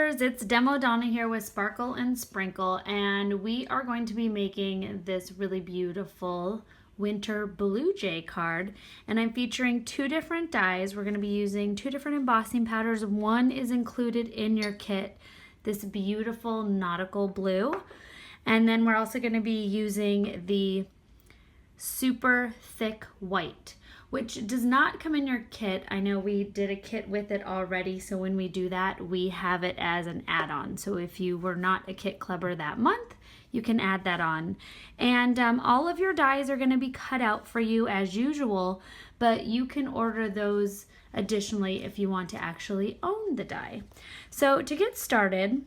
Watercolors, it's Demo Donna here with Sparkle and Sprinkle, and we are going to be making this really beautiful winter blue jay card, and I'm featuring two different dies. We're going to be using two different embossing powders. One is included in your kit, this beautiful nautical blue, and then we're also going to be using the super thick white, which does not come in your kit. I know we did a kit with it already, so when we do that, we have it as an add-on. So if you were not a kit clubber that month, you can add that on. And all of your dies are going to be cut out for you as usual, but you can order those additionally if you want to actually own the die. So to get started,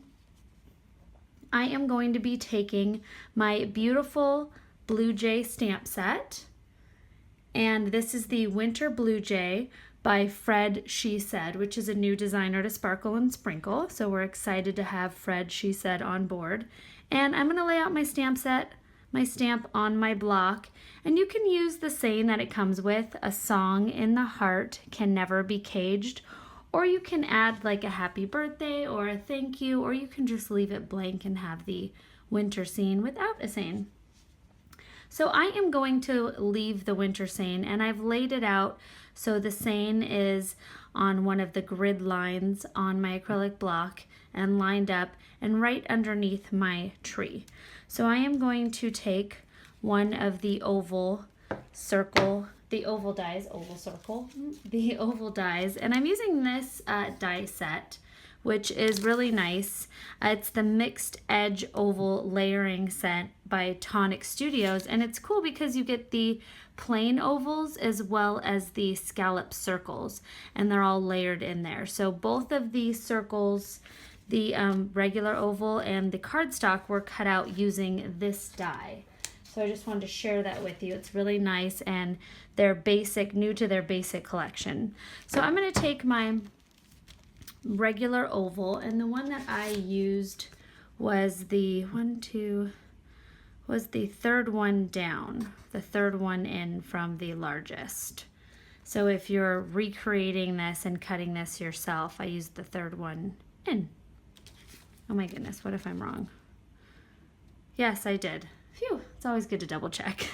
I am going to be taking my beautiful Blue Jay stamp set, and this is the Winter Blue Jay by Fred She Said, which is a new designer to Sparkle and Sprinkle. So we're excited to have Fred She Said on board. And I'm going to lay out my stamp set, my stamp on my block, and you can use the saying that it comes with, a song in the heart can never be caged, or you can add like a happy birthday or a thank you, or you can just leave it blank and have the winter scene without a saying. So I am going to leave the winter saying, and I've laid it out so the saying is on one of the grid lines on my acrylic block and lined up and right underneath my tree. So I am going to take one of the oval circle, the oval dies, the oval dies, and I'm using this die set, which is really nice. It's the Mixed Edge Oval Layering Set by Tonic Studios, and it's cool because you get the plain ovals as well as the scallop circles, and they're all layered in there. So both of these circles, the regular oval and the cardstock, were cut out using this die. So I just wanted to share that with you. It's really nice, and they're basic, new to their basic collection. So I'm going to take my regular oval, and the one that I used was the third one down, the third one in from the largest. So if you're recreating this and cutting this yourself, I used the third one in. Oh my goodness, what if I'm wrong? Yes, I did. Phew, it's always good to double check.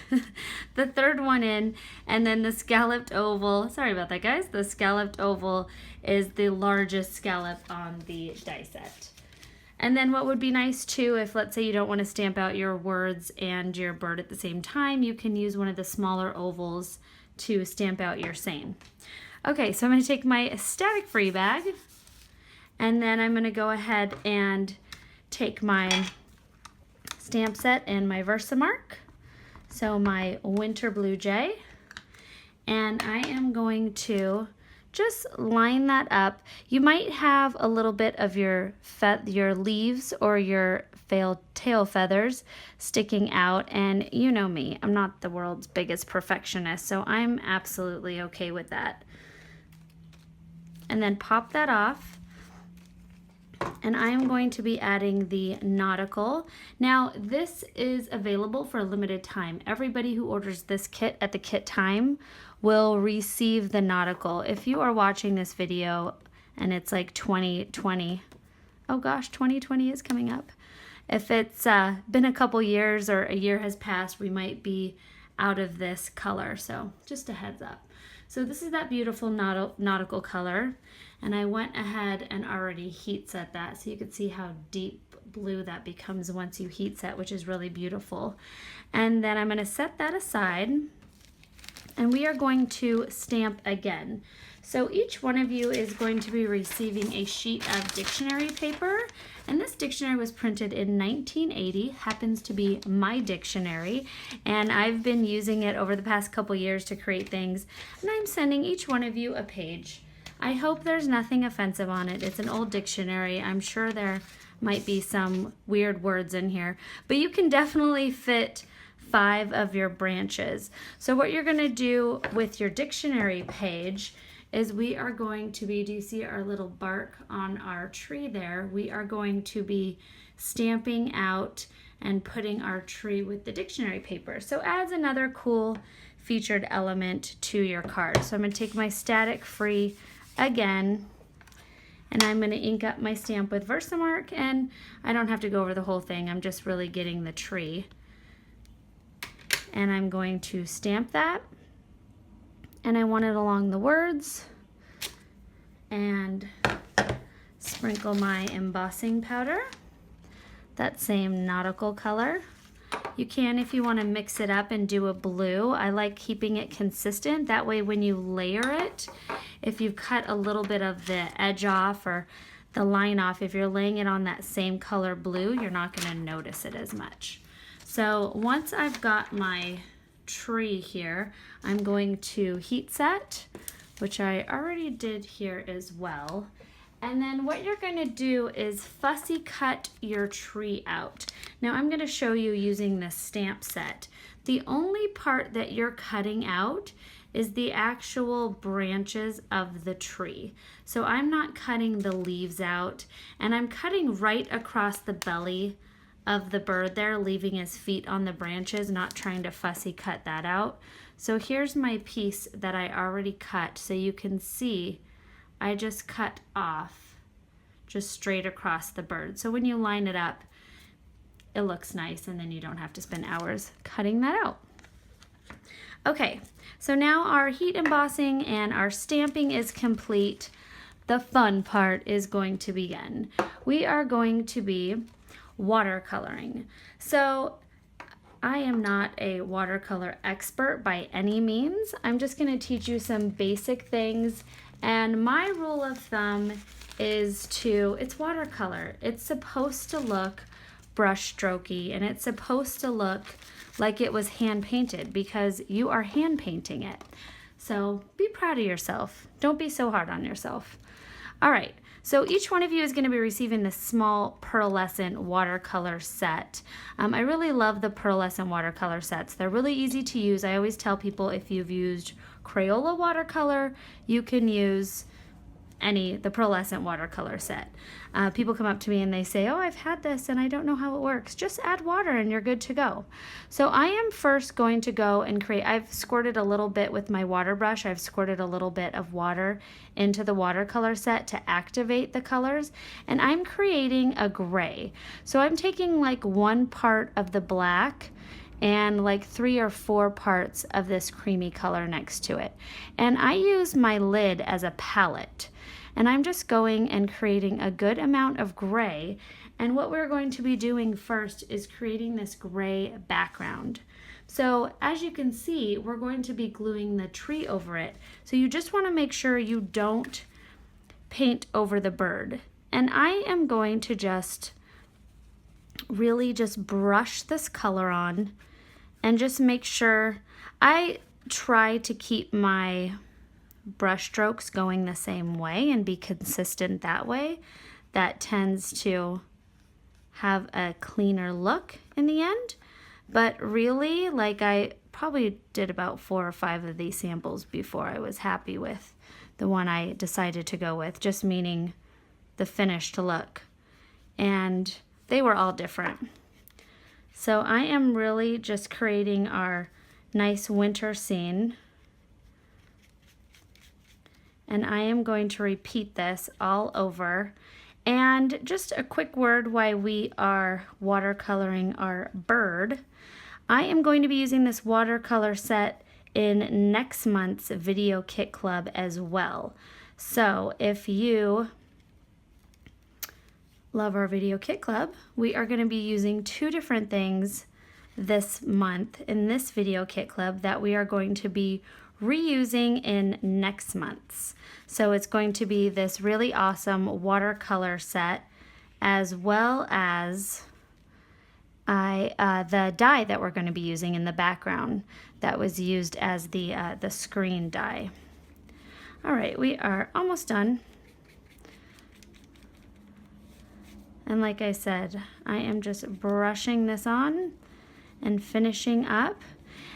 The third one in, and then the scalloped oval, sorry about that guys, the scalloped oval is the largest scallop on the die set. And then what would be nice too, if let's say you don't want to stamp out your words and your bird at the same time, you can use one of the smaller ovals to stamp out your saying. Okay, so I'm going to take my static free bag, and then I'm going to go ahead and take my stamp set and my Versamark, so my Winter Blue Jay, and I am going to just line that up. You might have a little bit of your leaves or your tail feathers sticking out, and you know me, I'm not the world's biggest perfectionist, so I'm absolutely okay with that. And then pop that off. And I am going to be adding the nautical. Now this is available for a limited time. Everybody who orders this kit at the kit time will receive the nautical. If you are watching this video and it's like 2020, oh gosh, 2020 is coming up. If it's been a couple years or a year has passed, we might be out of this color. So just a heads up. So this is that beautiful nautical color, and I went ahead and already heat set that so you could see how deep blue that becomes once you heat set, which is really beautiful. And then I'm going to set that aside, and we are going to stamp again. So each one of you is going to be receiving a sheet of dictionary paper, and this dictionary was printed in 1980, happens to be my dictionary, and I've been using it over the past couple years to create things, and I'm sending each one of you a page. I hope there's nothing offensive on it. It's an old dictionary. I'm sure there might be some weird words in here, but you can definitely fit 5 of your branches. So what you're going to do with your dictionary page is we are going to be, do you see our little bark on our tree there? We are going to be stamping out and putting our tree with the dictionary paper. So adds another cool featured element to your card. So I'm going to take my static free again, And I'm going to ink up my stamp with Versamark, and I don't have to go over the whole thing. I'm just really getting the tree. And I'm going to stamp that. And I want it along the words. And sprinkle my embossing powder, that same nautical color. You can, if you want to mix it up and do a blue. I like keeping it consistent. That way when you layer it, if you cut a little bit of the edge off or the line off, if you're laying it on that same color blue, you're not going to notice it as much. So once I've got my tree here, I'm going to heat set, which I already did here as well. And then what you're going to do is fussy cut your tree out. Now I'm going to show you using this stamp set. The only part that you're cutting out is the actual branches of the tree. So I'm not cutting the leaves out, and I'm cutting right across the belly of the bird there, leaving his feet on the branches, not trying to fussy cut that out. So here's my piece that I already cut, so you can see I just cut off just straight across the bird. So when you line it up, it looks nice, and then you don't have to spend hours cutting that out. Okay, so now our heat embossing and our stamping is complete. The fun part is going to begin. We are going to be watercoloring. So I am not a watercolor expert by any means. I'm just going to teach you some basic things. And my rule of thumb is it's watercolor. It's supposed to look brush strokey, and it's supposed to look like it was hand painted because you are hand painting it. So be proud of yourself. Don't be so hard on yourself. All right, so each one of you is going to be receiving this small Pearlescent watercolor set. I really love the Pearlescent watercolor sets. They're really easy to use. I always tell people if you've used Crayola watercolor, you can use the Pearlescent watercolor set. People come up to me and they say, oh, I've had this and I don't know how it works. Just add water and you're good to go. So I am first going to go and I've squirted a little bit with my water brush. I've squirted a little bit of water into the watercolor set to activate the colors, and I'm creating a gray. So I'm taking like one part of the black and like 3 or 4 parts of this creamy color next to it. And I use my lid as a palette. And I'm just going and creating a good amount of gray. And what we're going to be doing first is creating this gray background. So as you can see, we're going to be gluing the tree over it. So you just want to make sure you don't paint over the bird. And I am going to just really just brush this color on and just make sure I try to keep my brush strokes going the same way and be consistent that way. That tends to have a cleaner look in the end. But really, like, I probably did about 4 or 5 of these samples before I was happy with the one I decided to go with, just meaning the finished look. And they were all different. So I am really just creating our nice winter scene. And I am going to repeat this all over. And just a quick word why we are watercoloring our bird. I am going to be using this watercolor set in next month's video kit club as well. So if you love our video kit club, we are going to be using 2 different things this month in this video kit club that we are going to be reusing in next month's. So it's going to be this really awesome watercolor set, as well as the die that we're going to be using in the background that was used as the screen die. All right, we are almost done. And like I said, I am just brushing this on and finishing up.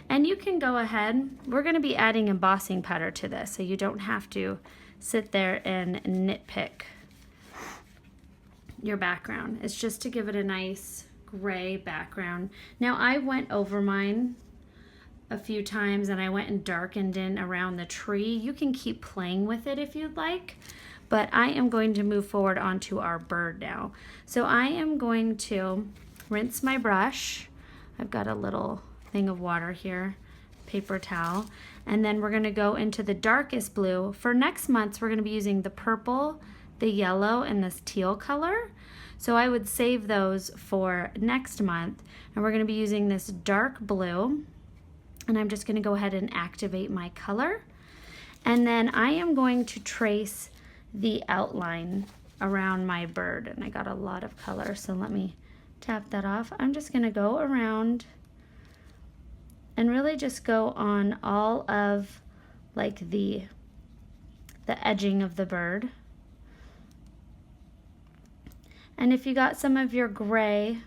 And you can go ahead, we're going to be adding embossing powder to this, so you don't have to sit there and nitpick your background. It's just to give it a nice gray background. Now I went over mine a few times and I went and darkened in around the tree. You can keep playing with it if you'd like, But I am going to move forward onto our bird now. So I am going to rinse my brush. I've got a little thing of water here, paper towel, and then we're going to go into the darkest blue. For next month, we're going to be using the purple, the yellow, and this teal color. So I would save those for next month, and we're going to be using this dark blue, and I'm just going to go ahead and activate my color. And then I am going to trace the outline around my bird, and I got a lot of color, so let me tap that off. I'm just going to go around and really just go on all of like the edging of the bird. And if you got some of your gray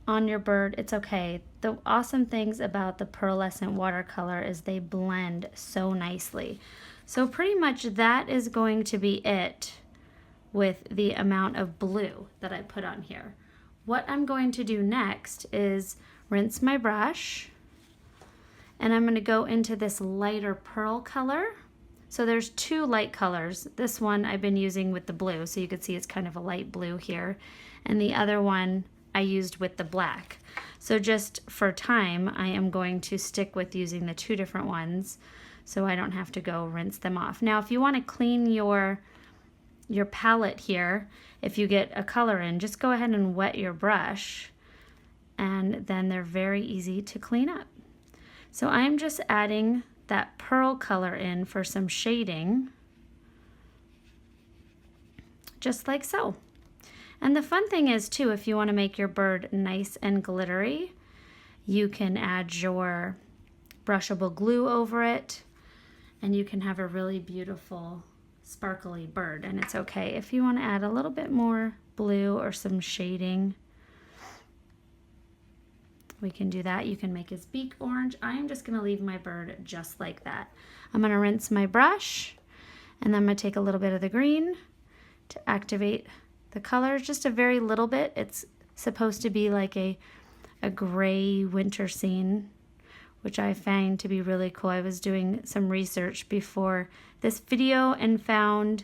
on your bird, it's okay. The awesome things about the pearlescent watercolor is they blend so nicely. So pretty much that is going to be it with the amount of blue that I put on here. What I'm going to do next is rinse my brush, and I'm going to go into this lighter pearl color. So there's two light colors. This one I've been using with the blue, so you can see it's kind of a light blue here, and the other one I used with the black. So just for time, I am going to stick with using the two different ones so I don't have to go rinse them off. Now, if you want to clean your palette here, if you get a color in, just go ahead and wet your brush, and then they're very easy to clean up. So I'm just adding that pearl color in for some shading, just like so. And the fun thing is too, if you want to make your bird nice and glittery, you can add your brushable glue over it, and you can have a really beautiful sparkly bird. And it's okay if you want to add a little bit more blue or some shading, we can do that. You can make his beak orange. I am just going to leave my bird just like that. I'm going to rinse my brush, and then I'm going to take a little bit of the green to activate the colors, just a very little bit. It's supposed to be like a gray winter scene, which I find to be really cool. I was doing some research before this video and found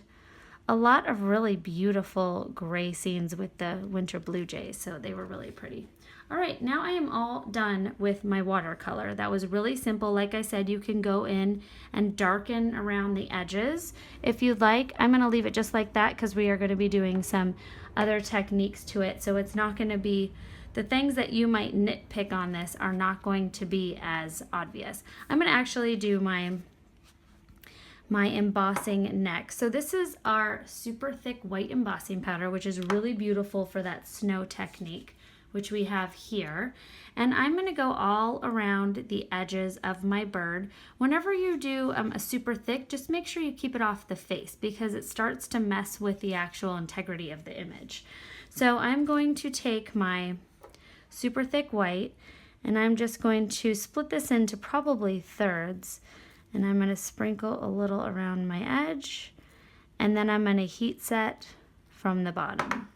a lot of really beautiful gray scenes with the winter blue jays, so they were really pretty. All right, now I am all done with my watercolor. That was really simple. Like I said, you can go in and darken around the edges if you'd like. I'm going to leave it just like that because we are going to be doing some other techniques to it, so it's not going to be, the things that you might nitpick on this are not going to be as obvious. I'm going to actually do my embossing next. So this is our super thick white embossing powder, which is really beautiful for that snow technique, which we have here. And I'm going to go all around the edges of my bird. Whenever you do a super thick, just make sure you keep it off the face because it starts to mess with the actual integrity of the image. So I'm going to take my super thick white, and I'm just going to split this into probably thirds, and I'm going to sprinkle a little around my edge, and then I'm going to heat set from the bottom.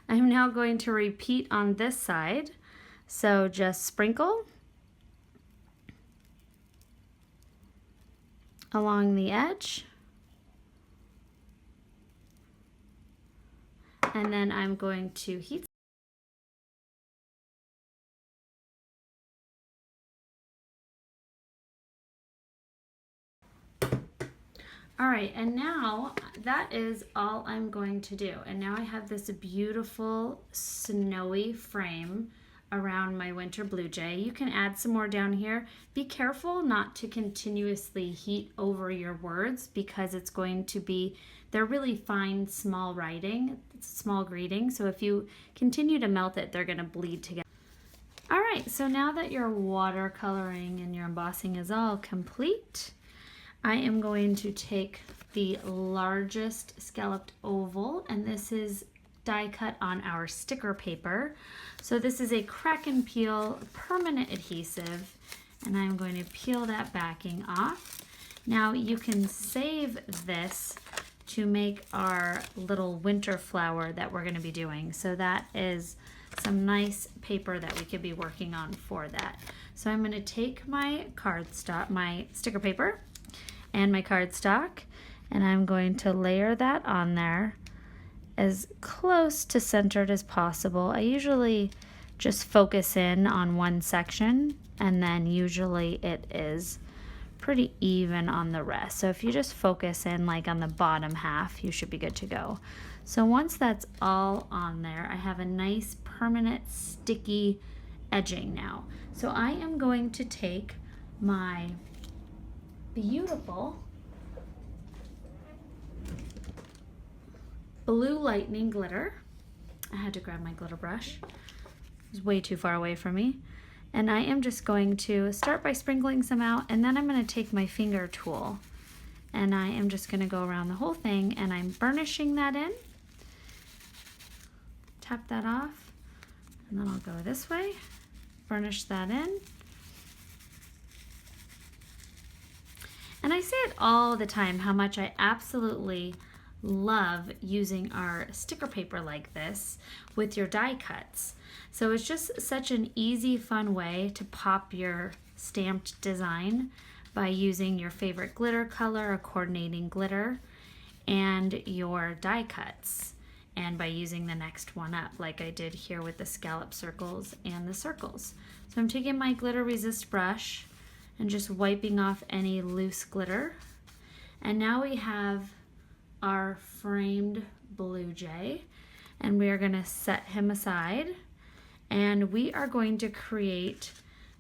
I'm now going to repeat on this side, so just sprinkle along the edge, and then I'm going to heat. All right, and now that is all I'm going to do. And now I have this beautiful snowy frame around my winter blue jay. You can add some more down here. Be careful not to continuously heat over your words because it's going to be, they're really fine, small writing, small greeting. So if you continue to melt it, they're gonna bleed together. All right, so now that your watercoloring and your embossing is all complete, I am going to take the largest scalloped oval, and this is die cut on our sticker paper. So this is a crack and peel permanent adhesive, and I'm going to peel that backing off. Now you can save this to make our little winter flower that we're going to be doing. So that is some nice paper that we could be working on for that. So I'm going to take my cardstock, my sticker paper, and my cardstock, and I'm going to layer that on there as close to centered as possible. I usually just focus in on one section, and then usually it is pretty even on the rest. So if you just focus in like on the bottom half, you should be good to go. So once that's all on there, I have a nice permanent sticky edging now. So I am going to take my beautiful Blue Lightning glitter. I had to grab my glitter brush. It was way too far away from me. And I am just going to start by sprinkling some out, and then I'm going to take my finger tool and I am just going to go around the whole thing, and I'm burnishing that in. Tap that off, and then I'll go this way, burnish that in. And I say it all the time how much I absolutely love using our sticker paper like this with your die cuts. So it's just such an easy, fun way to pop your stamped design by using your favorite glitter color, a coordinating glitter, and your die cuts, and by using the next one up like I did here with the scallop circles and the circles. So I'm taking my glitter resist brush and just wiping off any loose glitter, and now we have our framed blue jay, and we are going to set him aside, and we are going to create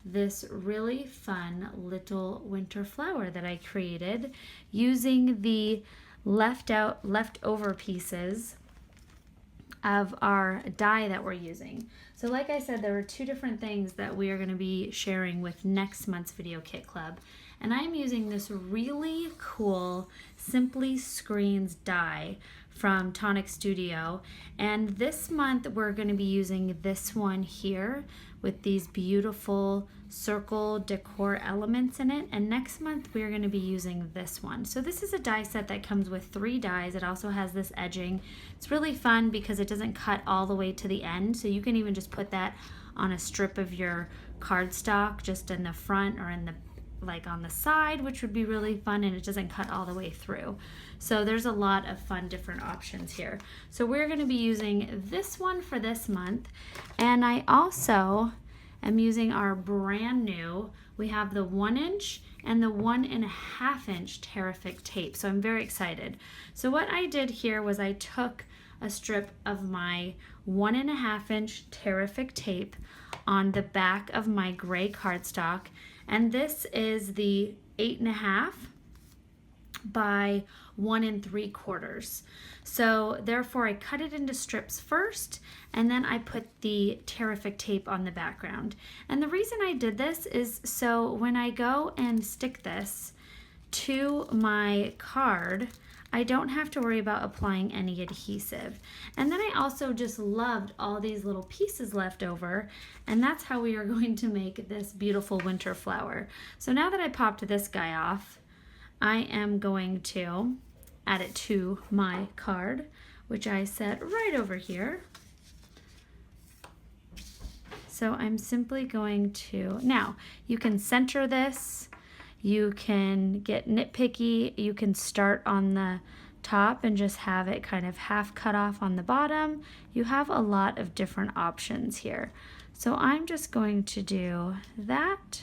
this really fun little winter flower that I created using the leftover pieces of our die that we're using. So like I said, there were two different things that we are going to be sharing with next month's Video Kit Club. And I'm using this really cool Simply Screens die from Tonic Studio. And this month we're going to be using this one here with these beautiful circle decor elements in it. And next month we're going to be using this one. So this is a die set that comes with 3 dies. It also has this edging. It's really fun because it doesn't cut all the way to the end. So you can even just put that on a strip of your cardstock just in the front or in the like on the side, which would be really fun, and it doesn't cut all the way through. So there's a lot of fun different options here. So we're going to be using this one for this month, and I also am using our brand new, we have the 1-inch and the 1.5-inch Tear-ific tape. So I'm very excited. So what I did here was I took a strip of my 1.5-inch Tear-ific tape on the back of my gray cardstock, and this is the 8.5 by 1 3/4. So therefore I cut it into strips first, and then I put the Tear-ific tape on the background. And the reason I did this is so when I go and stick this to my card, I don't have to worry about applying any adhesive. And then I also just loved all these little pieces left over, and that's how we are going to make this beautiful winter flower. So now that I popped this guy off, I am going to add it to my card, which I set right over here. So I'm simply going to, now you can center this, you can get nitpicky, you can start on the top and just have it kind of half cut off on the bottom. You have a lot of different options here. So I'm just going to do that,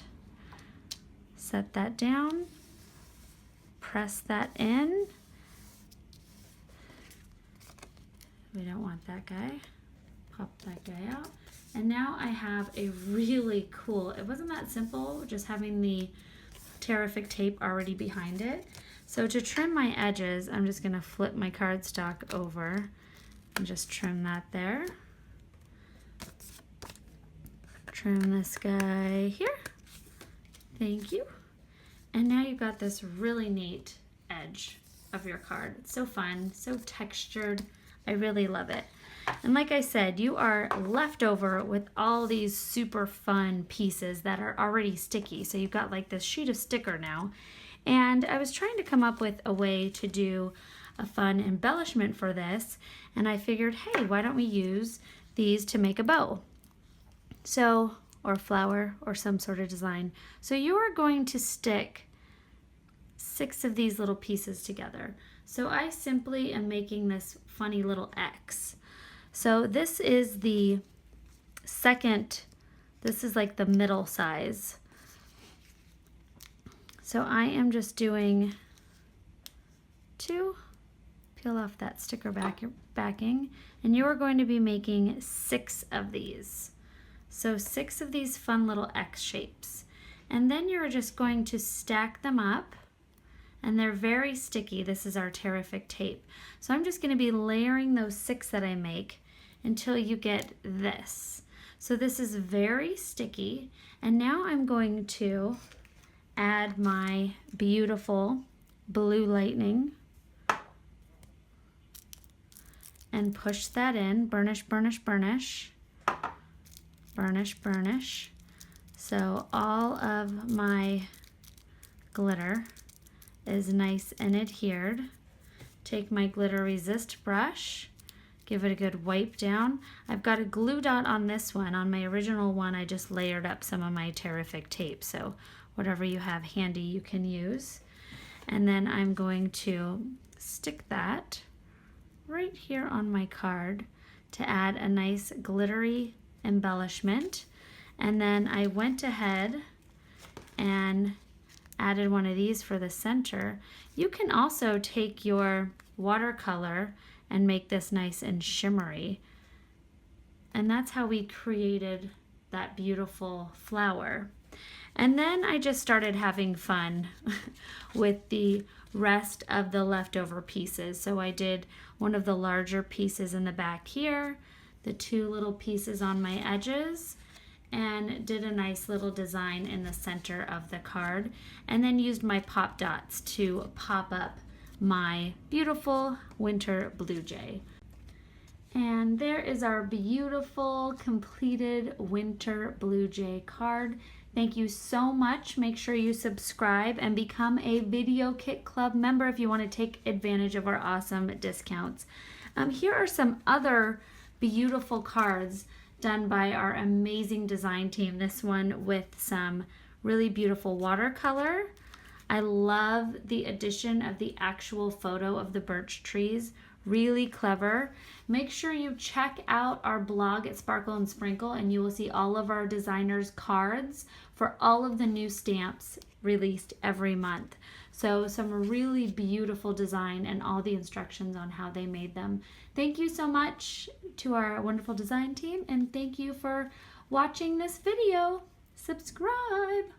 set that down, press that in. We don't want that guy. Pop that guy out. And now I have a really cool, it wasn't that simple just having the Tear-ific tape already behind it. So to trim my edges, I'm just going to flip my cardstock over and just trim that there. Trim this guy here. Thank you. And now you've got this really neat edge of your card. It's so fun, so textured. I really love it. And like I said, you are left over with all these super fun pieces that are already sticky. So you've got like this sheet of sticker now. And I was trying to come up with a way to do a fun embellishment for this, and I figured, hey, why don't we use these to make a bow? So, or flower or some sort of design. So you are going to stick 6 of these little pieces together. So I simply am making this funny little X. So this is the second, this is like the middle size. So I am just doing 2, peel off that sticker backing, and you are going to be making 6 of these. So 6 of these fun little X shapes. And then you're just going to stack them up, and they're very sticky. This is our Tear-ific tape. So I'm just going to be layering those 6 that I make until you get this. So this is very sticky, and now I'm going to add my beautiful blue lightning and push that in. Burnish, burnish, burnish. Burnish, burnish. So all of my glitter is nice and adhered. Take my glitter resist brush, give it a good wipe down. I've got a glue dot on this one. On my original one, I just layered up some of my Tear-ific tape. So whatever you have handy, you can use. And then I'm going to stick that right here on my card to add a nice glittery embellishment. And then I went ahead and added one of these for the center. You can also take your watercolor and make this nice and shimmery. And that's how we created that beautiful flower. And then I just started having fun with the rest of the leftover pieces. So I did one of the larger pieces in the back here, the 2 little pieces on my edges, and did a nice little design in the center of the card, and then used my pop dots to pop up my beautiful winter blue jay. And there is our beautiful completed winter blue jay card. Thank you so much. Make sure you subscribe and become a Video Kit Club member if you want to take advantage of our awesome discounts. Here are some other beautiful cards done by our amazing design team. This one with some really beautiful watercolor. I love the addition of the actual photo of the birch trees. Really clever. Make sure you check out our blog at Sparkle and Sprinkle, and you will see all of our designers' cards for all of the new stamps released every month. So some really beautiful design and all the instructions on how they made them. Thank you so much to our wonderful design team, and thank you for watching this video. Subscribe.